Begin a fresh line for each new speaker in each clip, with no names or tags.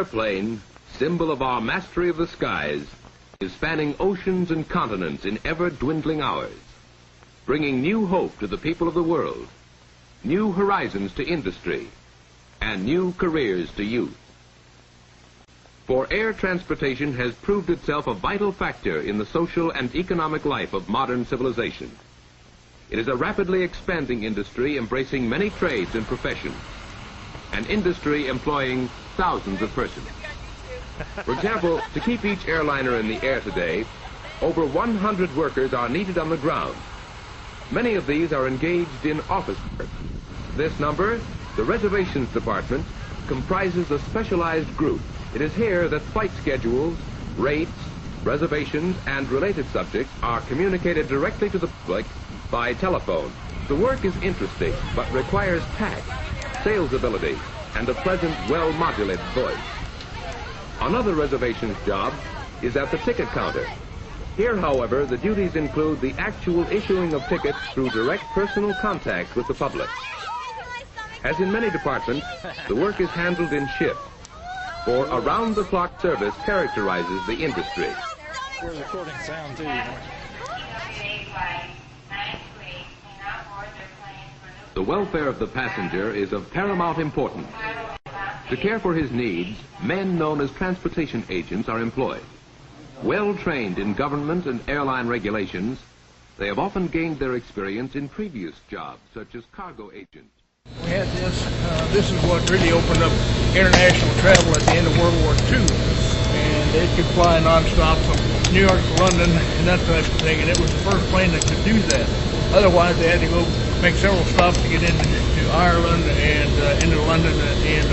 airplane, symbol of our mastery of the skies, is spanning oceans and continents in ever-dwindling hours, bringing new hope to the people of the world, new horizons to industry, and new careers to youth. For air transportation has proved itself a vital factor in the social and economic life of modern civilization. It is a rapidly expanding industry embracing many trades and professions, an industry employing thousands of persons. For example, to keep each airliner in the air today, over 100 workers are needed on the ground. Many of these are engaged in office work. This number, the reservations department, comprises a specialized group. It is here that flight schedules, rates, reservations, and related subjects are communicated directly to the public by telephone. The work is interesting, but requires tact, sales ability, and a pleasant, well-modulated voice. Another reservations job is at the ticket counter. Here, however, the duties include the actual issuing of tickets through direct personal contact with the public. As in many departments, the work is handled in shifts, for around-the-clock service characterizes the industry.
We're recording sound too.
The welfare of the passenger is of paramount importance. To care for his needs, men known as transportation agents are employed. Well trained in government and airline regulations, they have often gained their experience in previous jobs, such as cargo agents.
We had this is what really opened up international travel at the end of World War II. And it could fly nonstop from New York to London and that type of thing. And it was the first plane that could do that. Otherwise, they had to go make several stops to get into Ireland and into London and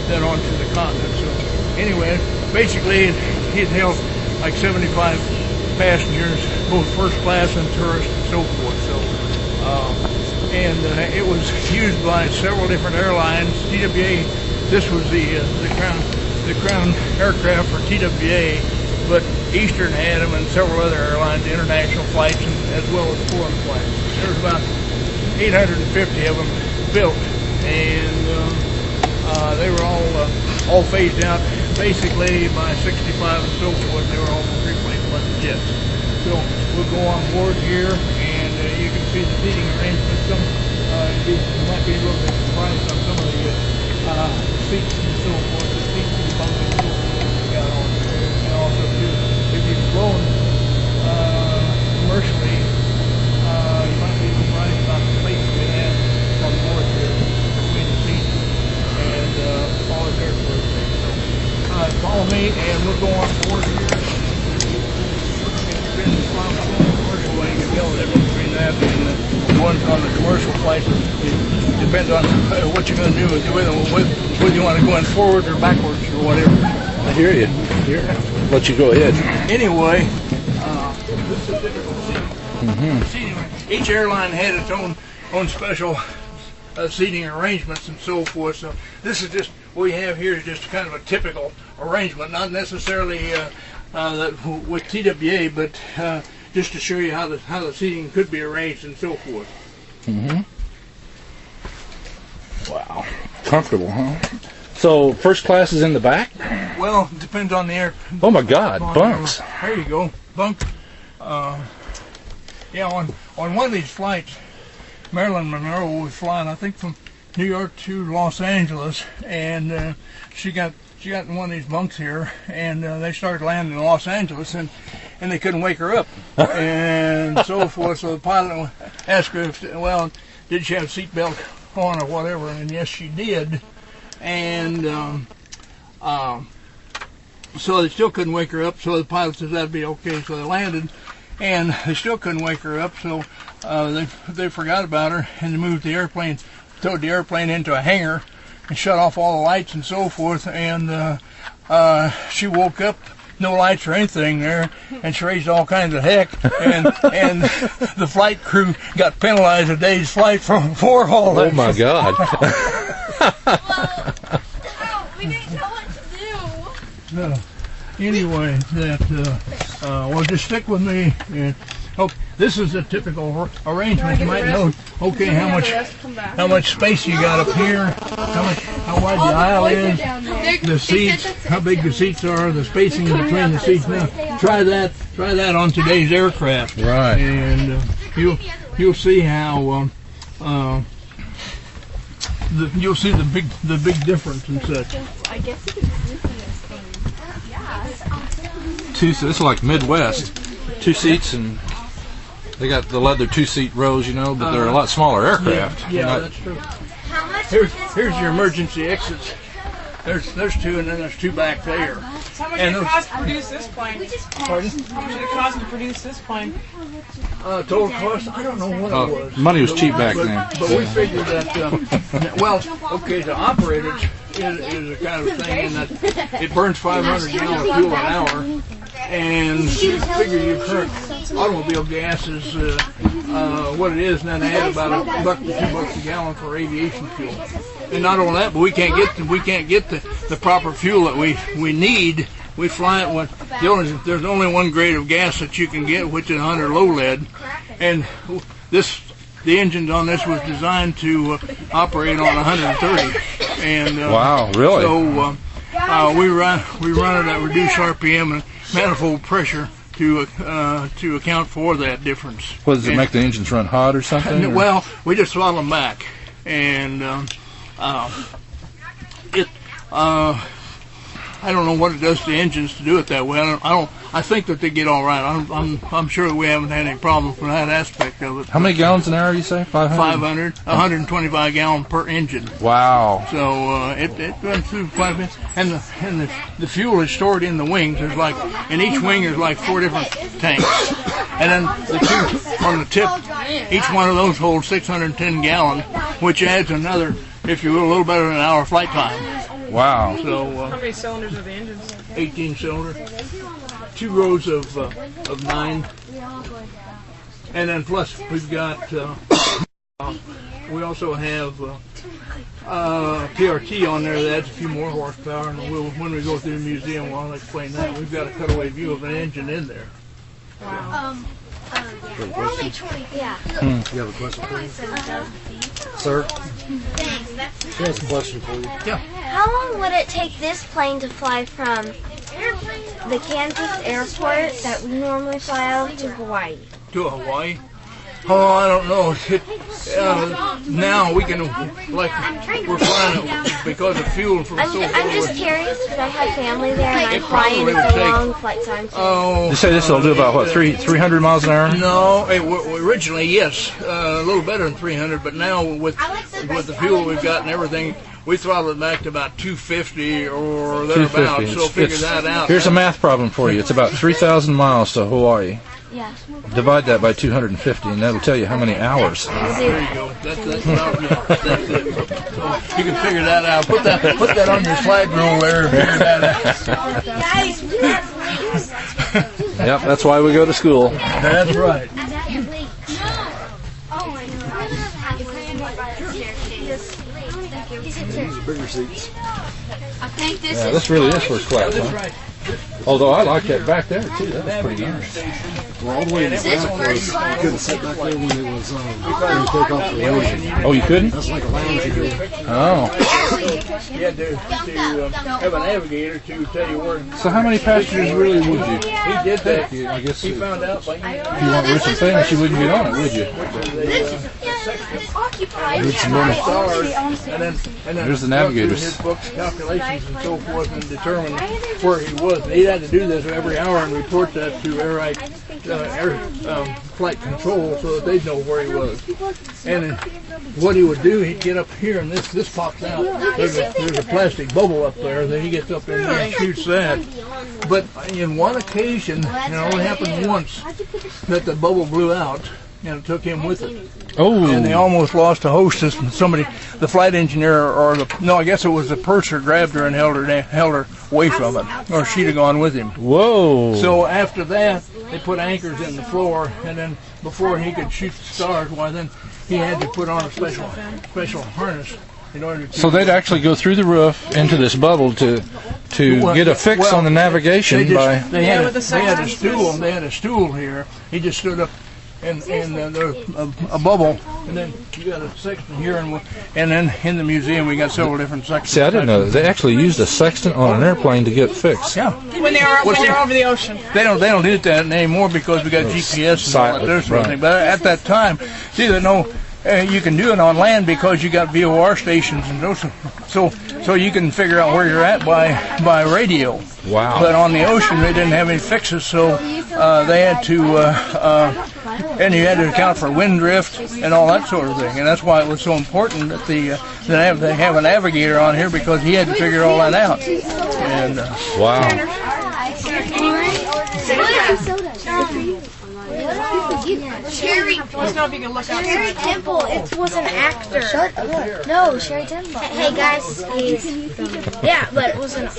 then on to the continent. So anyway, basically it held like 75 passengers, both first class and tourist and so forth. So it was used by several different airlines. TWA, this was the crown aircraft for TWA, but Eastern had them and several other airlines, international flights as well as foreign flights. There was about 850 of them built, and they were all phased out. Basically, by 65 and so forth, they were all replaced by the jets. So we'll go on board here, and you can see the seating arrangements. You might be a little bit surprised on some of the seats and so forth, the seats and bunks and so forth we got on there. And also, too, if you've flown commercially, you might be surprised about the space we have on board here between the seats and all the air for everything. So follow me, and we'll go on board here. If you've been flying commercial, you can tell the difference between that and the ones on the commercial flights. It depends on what you're going to do with them, whether you want to go in forward or backwards or whatever.
I hear you. Here, let you go ahead.
Anyway, this is difficult seating. Each airline had its own special seating arrangements and so forth. So this is just what we have here is just kind of a typical arrangement, not necessarily with TWA, but just to show you how the seating could be arranged and so forth.
Wow, comfortable, huh? So first class is in the back?
Well, it depends on the air.
Oh my God, bunks.
There you go, bunk. Yeah, on one of these flights, Marilyn Monroe was flying, I think, from New York to Los Angeles, and she got in one of these bunks here, and they started landing in Los Angeles, and they couldn't wake her up, and so forth. So the pilot asked her, did she have a seatbelt on or whatever, and yes, she did. And so they still couldn't wake her up, so the pilot says that'd be okay. So they landed, and they still couldn't wake her up, so they forgot about her, and they moved the airplane, towed the airplane into a hangar, and shut off all the lights and so forth, and she woke up, no lights or anything there, and she raised all kinds of heck, and the flight crew got penalized a day's flight for all that.
Oh my God.
Well, we didn't know what to do.
No. Anyway, well, just stick with me, and Okay, this is a typical arrangement. You might know. Okay, how much space you got up here? How wide the aisle is? The seats, how big the seats are, the spacing between the seats. Now, try that on today's aircraft.
Right.
And you'll see how you'll see the big difference and such.
I guess you can listen to this thing. Yeah.
This is like Midwest. 2 seats, and they got the leather 2-seat rows, you know, but they're a lot smaller aircraft.
Yeah, that's true.
How much
Here's your emergency exits. There's 2, and then there's 2 back there.
How much did it cost to produce this plane?
Pardon?
How much did it cost to produce this plane?
Total cost, I don't know what it was.
Money was cheap back then.
But we figured that, to operate it is a kind of thing in that it burns 500 gallons of fuel an hour, and you figure your current automobile gas is what it is, and then add about $1 to $2 a gallon for aviation fuel. And not only that, but we can't get the proper fuel that we need. We fly it when there's only one grade of gas that you can get, which is 100 low lead, and the engines on this was designed to operate on 130. And
wow, really?
So we run it at reduced RPM and manifold pressure to account for that difference.
What, does it make the engines run hot or something?
Well, we just throttle them back, and I don't know what it does to the engines to do it that way. I think that they get all right. I'm sure that we haven't had any problems from that aspect of it.
How many gallons an hour, you say? 500?
125 gallons per engine.
Wow.
So it runs through quite a bit, and the fuel is stored in the wings. There's in each wing there's 4 different tanks, and then the 2 on the tip. Each one of those holds 610 gallons, which adds another, if you will, a little better than an hour flight time.
Wow.
So
How many cylinders are the engines?
18 cylinder, 2 rows of 9, and then plus we've got we also have PRT on there that adds a few more horsepower, and when we go through the museum, I'll explain that. We've got a cutaway view of an engine in there.
Wow.
Yeah.
You have a question for me? Sir?
Thanks.
She has a question for you.
Yeah.
How long would it take this plane to fly from the Kansas airport that we normally fly out to Hawaii?
To Hawaii? Oh, I don't know. Now we can, we're flying it because of fuel from
I'm just curious because I have family there and I'm flying. It's a long flight time.
Oh,
You say this will do about, what, 300 miles an hour?
no, originally, yes, a little better than 300, but now with the fuel we've got and everything, we throttle it back to about 250 or thereabouts,
250.
so figure that out.
Here's a math problem for you. It's about 3,000 miles to Hawaii.
Yeah.
Divide that by 250, and that'll tell you how many hours.
There you go. That's it. So you can figure that out. Put that on your flag roll there and figure that out.
Yep, that's why we go to school.
That's right.
Bigger seats.
I think this
Yeah,
is.
this really is first class,
That's
huh?
right.
Although I like that back there, too. That was pretty nice.
Well, all the way in the back was, you couldn't sit back there when it was, when you take off the engine.
Oh, you couldn't?
That's like a lounge area.
Oh.
You had to have a navigator to tell you where.
So how many passengers really would you?
He did that.
I guess
He
if
found out by
you weren't rich and famous, you wouldn't get on it, would you?
and then
There's the navigators.
His books, calculations, and so forth, and determine where he was. And he had to do this every hour and report that to air flight control so that they'd know where he was. And what he would do, he'd get up here, and this pops out. There's a plastic bubble up there. Then he gets up there and shoots that. But in one occasion, and it only happened once, that the bubble blew out, and it took him with it.
Oh.
And they almost lost a hostess, and somebody, the flight engineer, I guess it was the purser, grabbed her and held her away from it, or she'd have gone with him.
Whoa.
So after that, they put anchors in the floor, and then before he could shoot the stars, then he had to put on a special harness in order to.
So they'd actually go through the roof into this bubble to get a fix on the navigation
They had a stool. They had a stool here. He just stood up there's a bubble, and then you got a section here, and then in the museum we got several different sections.
See, I didn't know that. They actually used a sextant on an airplane to get fixed.
Yeah.
When they're over the ocean.
They don't do that anymore because we got GPS and all that other sort of thing. But at that time, see, you can do it on land because you got VOR stations and those, so you can figure out where you're at by radio.
Wow.
But on the ocean, they didn't have any fixes, so they had to, and you had to account for wind drift and all that sort of thing. And that's why it was so important that they have a navigator on here, because he had to figure all that out. And
wow.
Sherry.
Let's know if you can look out.
Sherry Temple. It was an actor. Shut up. No, Sherry Temple. Hey guys. Yeah, but it was an.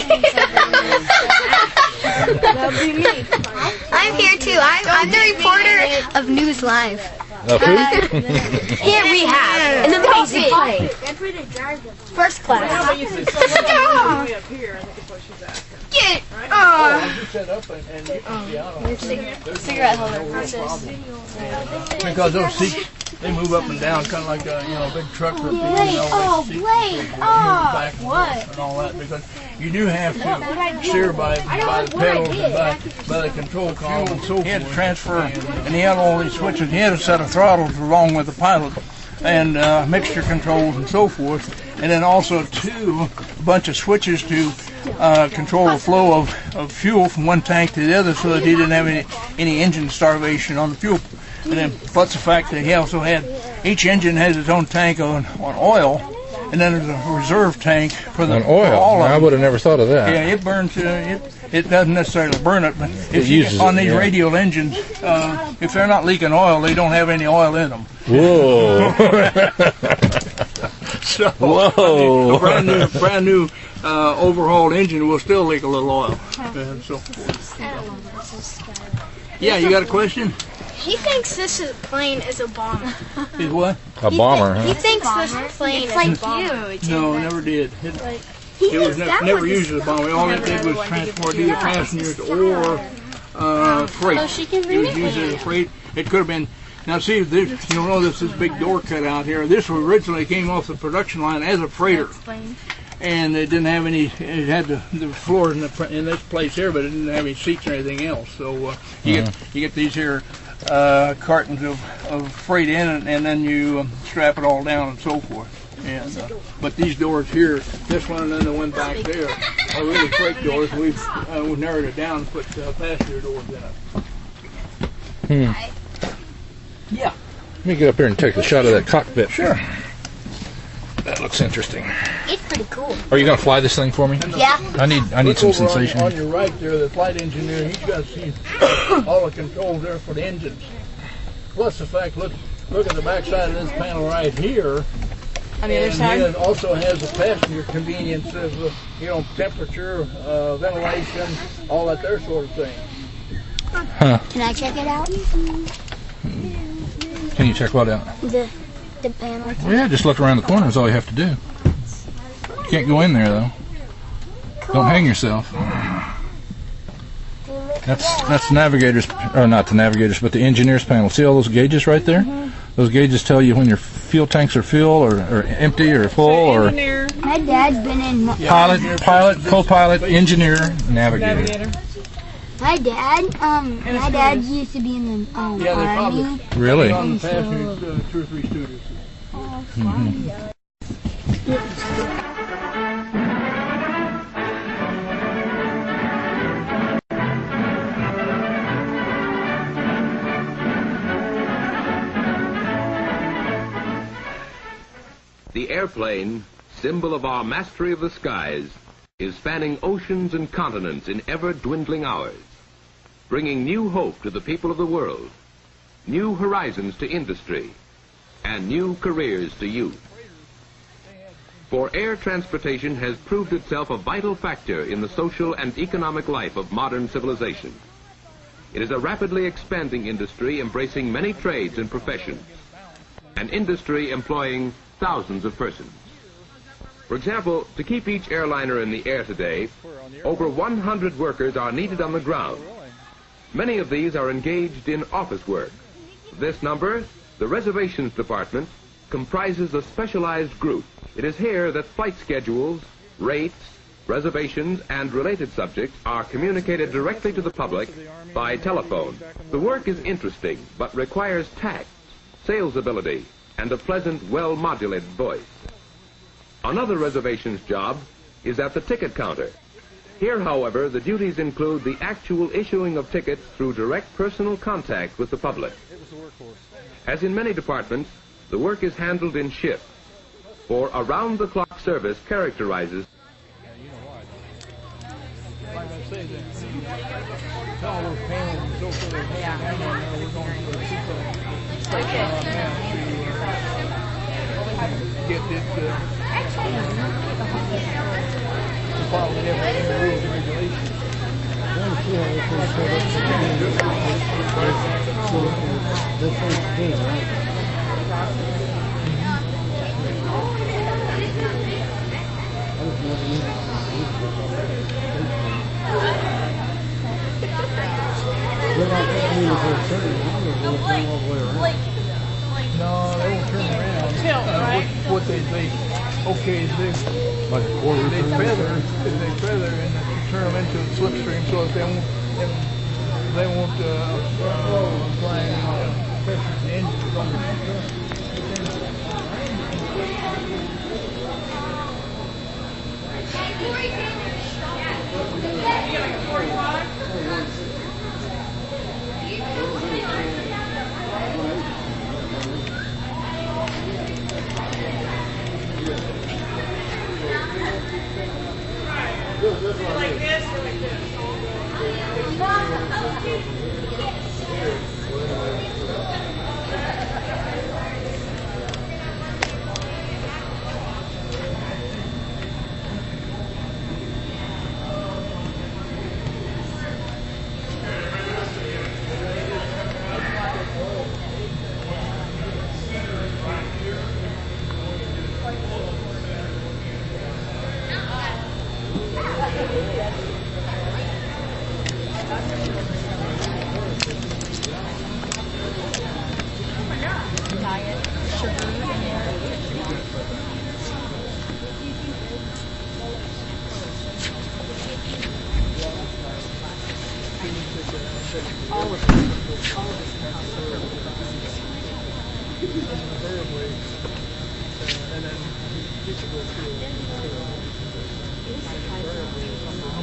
That'd be me. I'm here too. I'm the reporter of News Live. Here we have an amazing plane. First class. Get cigarette holder.
because those seats, they move up and down, kind of like a big truck.
Blade. Back
and all that, because you do have to steer by the pedals and by the control column and so forth. He had to transfer, and he had all these switches. He had a set of throttles along with the pilot, and mixture controls and so forth, and then also a bunch of switches to control the flow of fuel from one tank to the other, so that he didn't have any engine starvation on the fuel. And then plus the fact that he also had, each engine has its own tank on oil, and then there's a reserve tank for
oil.
For all of them.
I would have never thought of that.
Yeah, it burns. It doesn't necessarily burn it, but
on
these radial engines, if they're not leaking oil, they don't have any oil in them.
Whoa!
So
whoa!
A brand new overhauled engine will still leak a little oil, and so forth. Yeah, you got a question?
He thinks this plane is a bomber.
Is what?
A bomber,
He
huh?
thinks this plane is a bomber.
No, never did. It was never used as a bomber. All it did was transport either passengers or freight. It was used as a freight. It could have been. Now see, you'll notice this big door cut out here. This originally came off the production line as a freighter, and it didn't have any. It had the floors in this place here, but it didn't have any seats or anything else. So you get these here cartons of freight in, and then you strap it all down and so forth. And but these doors here, this one and then the one back there, are really freight doors. We've narrowed it down and put passenger doors in it. Yeah.
Let me get up here and take a shot of that cockpit.
Sure.
That looks interesting.
It's pretty cool.
Are you going to fly this thing for me?
Yeah.
I need some sensation.
On your right there, the flight engineer, he's got to see all the controls there for the engines. Plus the fact, look at the back side of this panel right here.
On the other side?
It also has the passenger convenience of, temperature, ventilation, all that there sort of thing.
Huh.
Can I check it out?
Can you check what out?
The panel.
Well, yeah, just look around the corner is all you have to do. You can't go in there, though. Cool. Don't hang yourself. That's the navigator's, or not the navigator's, but the engineer's panel. See all those gauges right there? Those gauges tell you when your fuel tanks are full or empty or full or...
My dad's been in...
Pilot, co-pilot, engineer, navigator.
My dad used to be in the army.
Really?
On the passengers, 2 or 3 students.
The airplane, symbol of our mastery of the skies, is spanning oceans and continents in ever-dwindling hours, bringing new hope to the people of the world, new horizons to industry, and new careers to youth. For air transportation has proved itself a vital factor in the social and economic life of modern civilization. It is a rapidly expanding industry embracing many trades and professions, an industry employing thousands of persons. For example, to keep each airliner in the air today, over 100 workers are needed on the ground. Many of these are engaged in office work, This number, the reservations department, comprises a specialized group. It is here that flight schedules, rates, reservations, and related subjects are communicated directly to the public by telephone. The work is interesting, but requires tact, sales ability, and a pleasant, well-modulated voice. Another reservations job is at the ticket counter. Here, however, the duties include the actual issuing of tickets through direct personal contact with the public. As in many departments, the work is handled in shifts, for around-the-clock service characterizes
Like I say, all those panels and so forth, we're going to get it to follow every rules and regulations. No, they won't turn around.
Tilt, right?
What they okay is they feather and turn them into a slipstream so that they won't apply any pressure to the engine.
Like this or like this?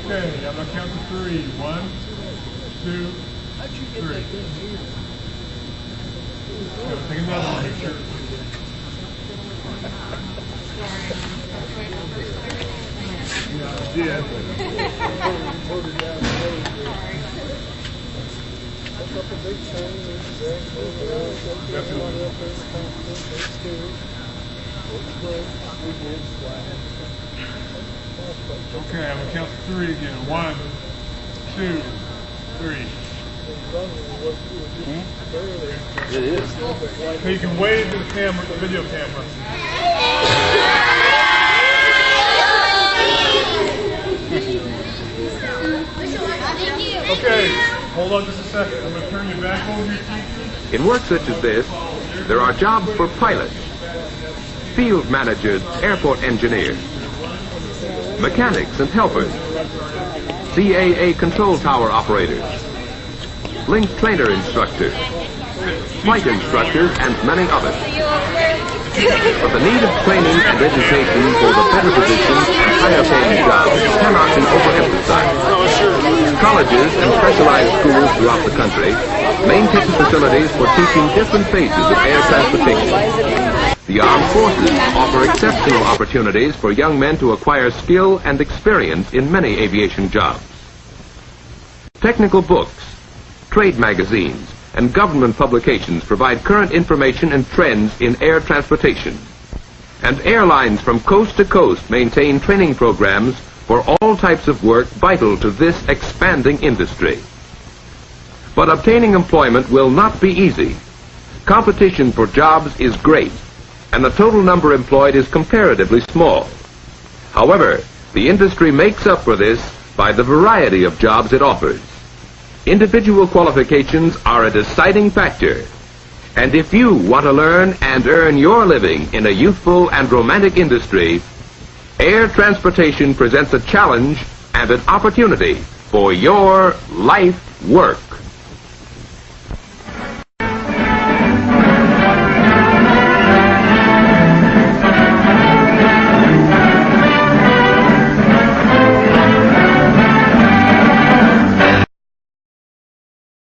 Okay, I'm going to count to 3. 1, 2, 3. Take another one, make sure. Yeah, okay, I'm going to count to 3 again. 1, 2, 3.
It is.
So you can wave to the camera, the video camera. Okay, hold on just a second. I'm going to turn you back over your seat.
In work such as this, there are jobs for pilots, field managers, airport engineers, mechanics and helpers, CAA control tower operators, link trainer instructors, flight instructors, and many others. But the need of training and education for the better positions and higher paying jobs cannot be overemphasized. Colleges and specialized schools throughout the country maintain facilities for teaching different phases of air transportation. The armed forces offer exceptional opportunities for young men to acquire skill and experience in many aviation jobs. Technical books, trade magazines, and government publications provide current information and trends in air transportation. And airlines from coast to coast maintain training programs for all types of work vital to this expanding industry. But obtaining employment will not be easy. Competition for jobs is great, and the total number employed is comparatively small. However, the industry makes up for this by the variety of jobs it offers. Individual qualifications are a deciding factor. And if you want to learn and earn your living in a youthful and romantic industry, air transportation presents a challenge and an opportunity for your life work.